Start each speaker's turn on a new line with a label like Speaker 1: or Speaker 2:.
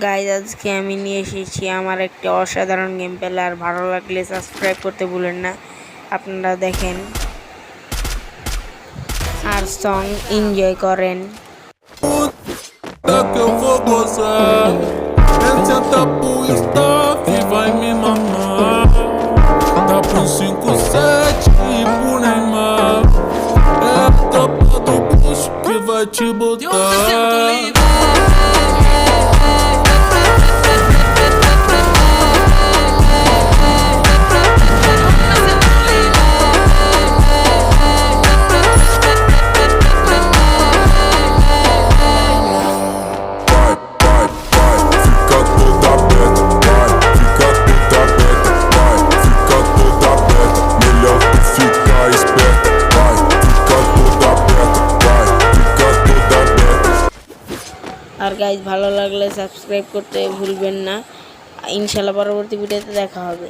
Speaker 1: গাইজ আজকে আমি নিয়ে এসেছি আমার একটি অসাধারণ গেম প্লে। আর ভালো লাগলে সাবস্ক্রাইব করতে ভুলেন না। আপনারা দেখেন আর সং এনজয় করেন।
Speaker 2: Que eu vou gozar. Vem senta pro staff e vai me mamar. Dá pro 5-7 e pro Neymar. É a tropa do bucho que vai te botar.
Speaker 1: আর গাইজ ভালো লাগলে সাবস্ক্রাইব করতে ভুলবেন না। ইনশাআল্লাহ পরবর্তী ভিডিওতে দেখা হবে।